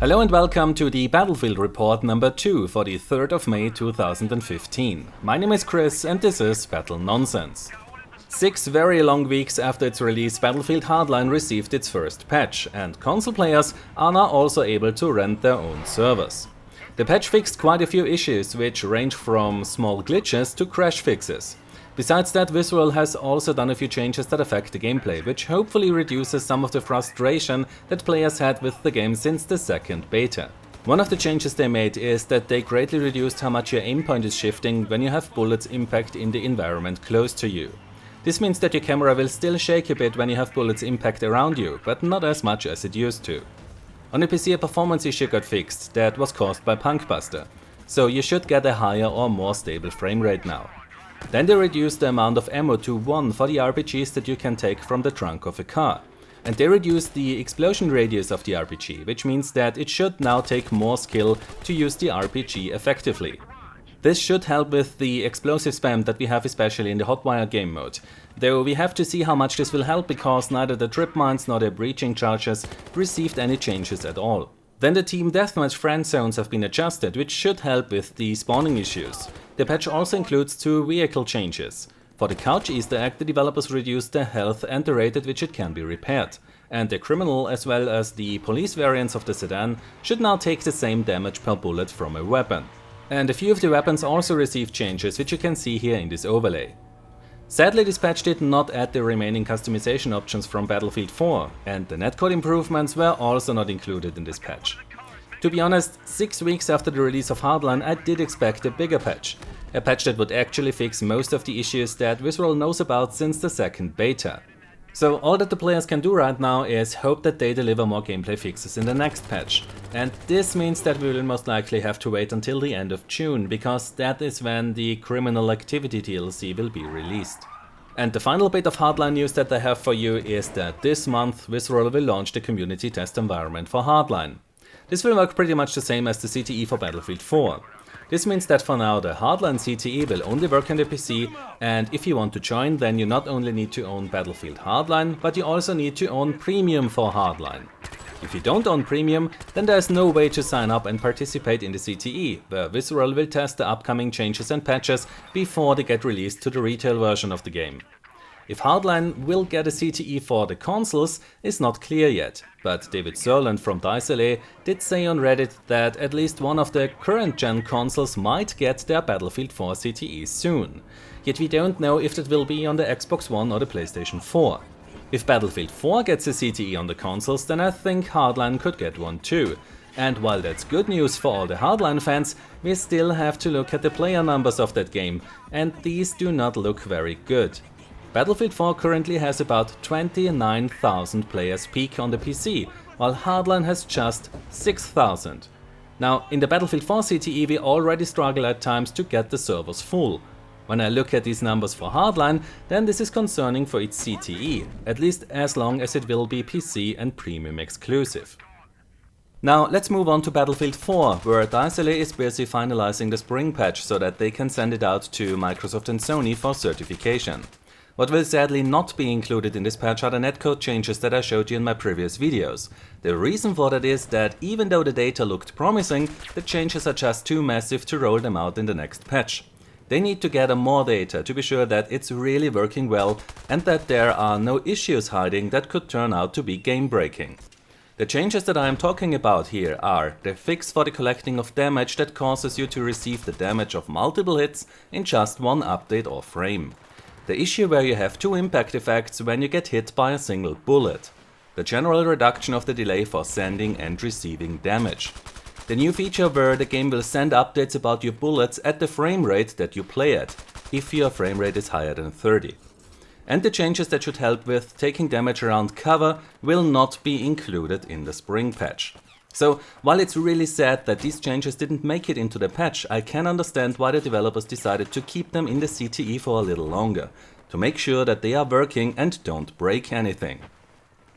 Hello and welcome to the Battlefield report number 2 for the 3rd of May 2015. My name is Chris and this is Battle Nonsense. 6 very long weeks after its release, Battlefield Hardline received its first patch, and console players are now also able to rent their own servers. The patch fixed quite a few issues, which range from small glitches to crash fixes. Besides that, Visual has also done a few changes that affect the gameplay, which hopefully reduces some of the frustration that players had with the game since the second beta. One of the changes they made is that they greatly reduced how much your aim point is shifting when you have bullets impact in the environment close to you. This means that your camera will still shake a bit when you have bullets impact around you, but not as much as it used to. On the PC, a performance issue got fixed that was caused by Punkbuster, so you should get a higher or more stable frame rate now. Then they reduced the amount of ammo to 1 for the RPGs that you can take from the trunk of a car. And they reduced the explosion radius of the RPG, which means that it should now take more skill to use the RPG effectively. This should help with the explosive spam that we have especially in the Hotwire game mode, though we have to see how much this will help because neither the trip mines nor the breaching charges received any changes at all. Then the Team Deathmatch friend zones have been adjusted, which should help with the spawning issues. The patch also includes 2 vehicle changes. For the couch Easter egg, the developers reduced the health and the rate at which it can be repaired. And the criminal as well as the police variants of the sedan should now take the same damage per bullet from a weapon. And a few of the weapons also received changes, which you can see here in this overlay. Sadly, this patch did not add the remaining customization options from Battlefield 4, and the netcode improvements were also not included in this patch. To be honest, 6 weeks after the release of Hardline, I did expect a bigger patch. A patch that would actually fix most of the issues that Visual knows about since the second beta. So all that the players can do right now is hope that they deliver more gameplay fixes in the next patch. And this means that we will most likely have to wait until the end of June, because that is when the Criminal Activity DLC will be released. And the final bit of Hardline news that I have for you is that this month Visual will launch the community test environment for Hardline. This will work pretty much the same as the CTE for Battlefield 4. This means that for now the Hardline CTE will only work on the PC, and if you want to join, then you not only need to own Battlefield Hardline, but you also need to own Premium for Hardline. If you don't own Premium, then there's no way to sign up and participate in the CTE, where Visual will test the upcoming changes and patches before they get released to the retail version of the game. If Hardline will get a CTE for the consoles is not clear yet, but David Sirland from DICE did say on Reddit that at least one of the current gen consoles might get their Battlefield 4 CTE soon. Yet we don't know if that will be on the Xbox One or the PlayStation 4. If Battlefield 4 gets a CTE on the consoles, then I think Hardline could get one too. And while that's good news for all the Hardline fans, we still have to look at the player numbers of that game, and these do not look very good. Battlefield 4 currently has about 29,000 players peak on the PC, while Hardline has just 6,000. Now, in the Battlefield 4 CTE we already struggle at times to get the servers full. When I look at these numbers for Hardline, then this is concerning for its CTE, at least as long as it will be PC and Premium exclusive. Now let's move on to Battlefield 4, where DICE is busy finalizing the spring patch so that they can send it out to Microsoft and Sony for certification. What will sadly not be included in this patch are the netcode changes that I showed you in my previous videos. The reason for that is that even though the data looked promising, the changes are just too massive to roll them out in the next patch. They need to gather more data to be sure that it's really working well and that there are no issues hiding that could turn out to be game-breaking. The changes that I am talking about here are the fix for the collecting of damage that causes you to receive the damage of multiple hits in just one update or frame. The issue where you have 2 impact effects when you get hit by a single bullet. The general reduction of the delay for sending and receiving damage. The new feature where the game will send updates about your bullets at the frame rate that you play at, if your frame rate is higher than 30. And the changes that should help with taking damage around cover will not be included in the spring patch. So, while it's really sad that these changes didn't make it into the patch, I can understand why the developers decided to keep them in the CTE for a little longer, to make sure that they are working and don't break anything.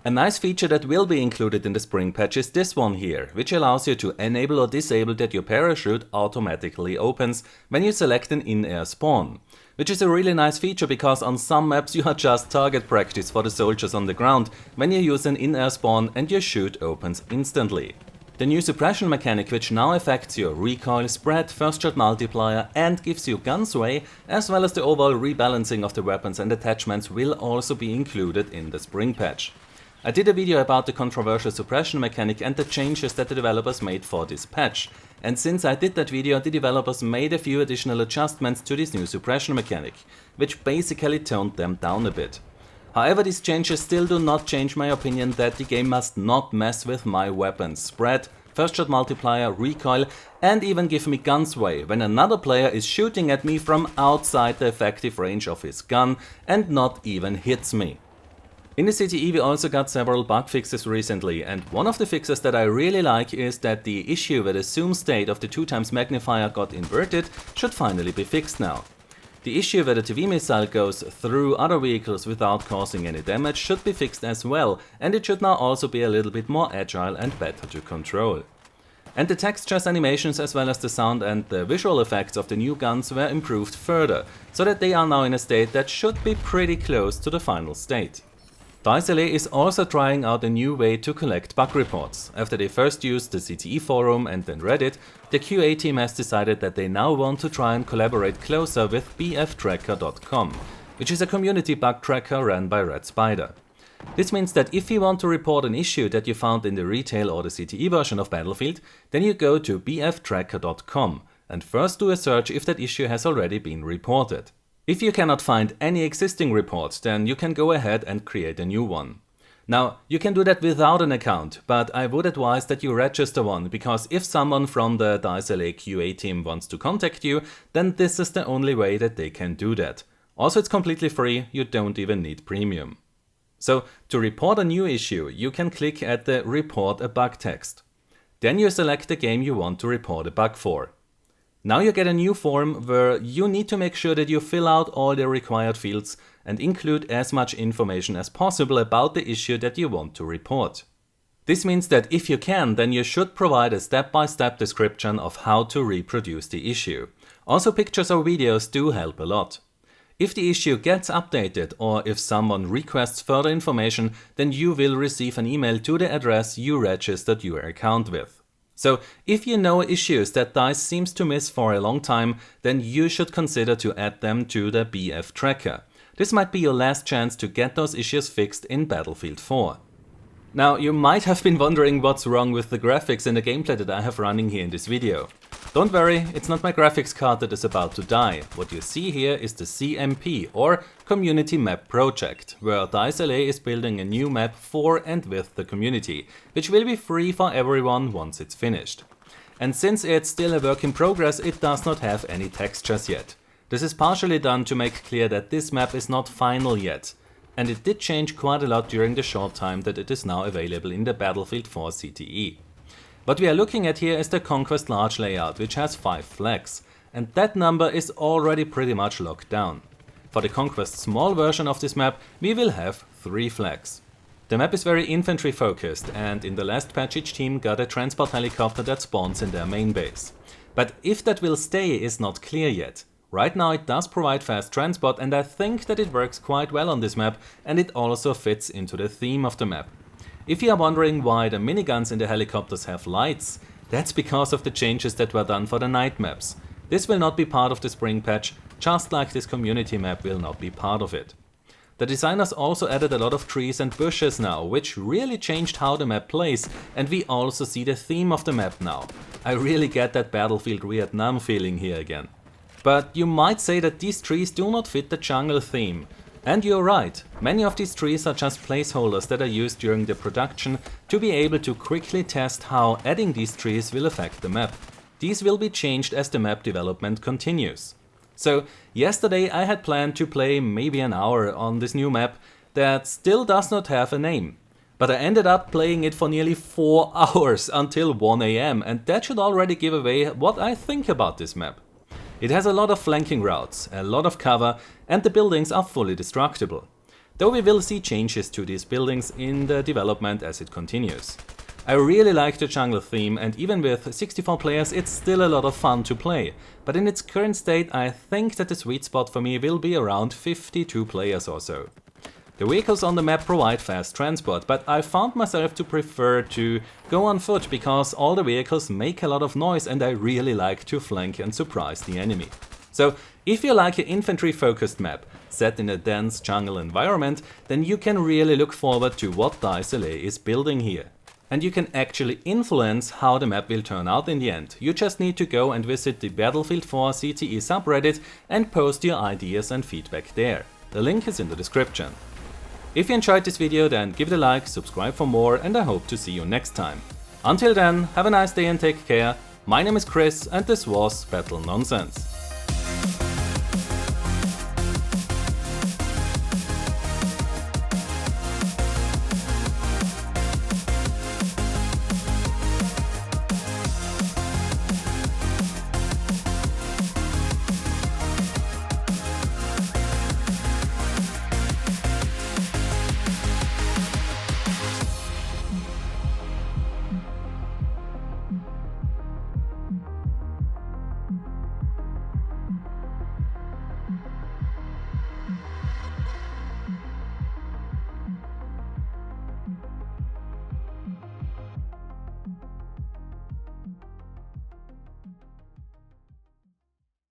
A nice feature that will be included in the spring patch is this one here, which allows you to enable or disable that your parachute automatically opens when you select an in-air spawn. Which is a really nice feature because on some maps you are just target practice for the soldiers on the ground when you use an in-air spawn and your chute opens instantly. The new suppression mechanic, which now affects your recoil, spread, first shot multiplier and gives you gun sway, as well as the overall rebalancing of the weapons and attachments, will also be included in the spring patch. I did a video about the controversial suppression mechanic and the changes that the developers made for this patch, and since I did that video, the developers made a few additional adjustments to this new suppression mechanic, which basically toned them down a bit. However, these changes still do not change my opinion that the game must not mess with my weapons, spread, first shot multiplier, recoil, and even give me gun sway when another player is shooting at me from outside the effective range of his gun and not even hits me. In the CTE we also got several bug fixes recently, and one of the fixes that I really like is that the issue where the zoom state of the 2x magnifier got inverted should finally be fixed now. The issue where the TV missile goes through other vehicles without causing any damage should be fixed as well, and it should now also be a little bit more agile and better to control. And the textures, animations as well as the sound and the visual effects of the new guns were improved further, so that they are now in a state that should be pretty close to the final state. DICE is also trying out a new way to collect bug reports. After they first used the CTE forum and then Reddit, the QA team has decided that they now want to try and collaborate closer with bftracker.com, which is a community bug tracker run by Red Spider. This means that if you want to report an issue that you found in the retail or the CTE version of Battlefield, then you go to bftracker.com and first do a search if that issue has already been reported. If you cannot find any existing report, then you can go ahead and create a new one. Now, you can do that without an account, but I would advise that you register one, because if someone from the DICE QA team wants to contact you, then this is the only way that they can do that. Also, it's completely free, you don't even need premium. So, to report a new issue, you can click at the Report a Bug text. Then you select the game you want to report a bug for. Now you get a new form where you need to make sure that you fill out all the required fields and include as much information as possible about the issue that you want to report. This means that if you can, then you should provide a step-by-step description of how to reproduce the issue. Also, pictures or videos do help a lot. If the issue gets updated or if someone requests further information, then you will receive an email to the address you registered your account with. So, if you know issues that DICE seems to miss for a long time, then you should consider to add them to the BF tracker. This might be your last chance to get those issues fixed in Battlefield 4. Now, you might have been wondering what's wrong with the graphics and the gameplay that I have running here in this video. Don't worry, it's not my graphics card that is about to die. What you see here is the CMP, or Community Map Project, where DICE is building a new map for and with the community, which will be free for everyone once it's finished. And since it's still a work in progress, it does not have any textures yet. This is partially done to make clear that this map is not final yet, and it did change quite a lot during the short time that it is now available in the Battlefield 4 CTE. What we are looking at here is the Conquest Large layout, which has 5 flags, and that number is already pretty much locked down. For the Conquest Small version of this map, we will have 3 flags. The map is very infantry focused, and in the last patch each team got a transport helicopter that spawns in their main base. But if that will stay is not clear yet. Right now it does provide fast transport, and I think that it works quite well on this map, and it also fits into the theme of the map. If you are wondering why the miniguns in the helicopters have lights, that's because of the changes that were done for the night maps. This will not be part of the spring patch, just like this community map will not be part of it. The designers also added a lot of trees and bushes now, which really changed how the map plays, and we also see the theme of the map now. I really get that Battlefield Vietnam feeling here again. But you might say that these trees do not fit the jungle theme. And you're right, many of these trees are just placeholders that are used during the production to be able to quickly test how adding these trees will affect the map. These will be changed as the map development continues. So yesterday I had planned to play maybe an hour on this new map that still does not have a name. But I ended up playing it for nearly 4 hours until 1 AM, and that should already give away what I think about this map. It has a lot of flanking routes, a lot of cover, and the buildings are fully destructible. Though we will see changes to these buildings in the development as it continues. I really like the jungle theme, and even with 64 players it's still a lot of fun to play. But in its current state I think that the sweet spot for me will be around 52 players or so. The vehicles on the map provide fast transport, but I found myself to prefer to go on foot because all the vehicles make a lot of noise and I really like to flank and surprise the enemy. So if you like an infantry focused map set in a dense jungle environment, then you can really look forward to what DICE LA is building here. And you can actually influence how the map will turn out in the end. You just need to go and visit the Battlefield 4 CTE subreddit and post your ideas and feedback there. The link is in the description. If you enjoyed this video, then give it a like, subscribe for more, and I hope to see you next time. Until then, have a nice day and take care. My name is Chris and this was Battle Nonsense.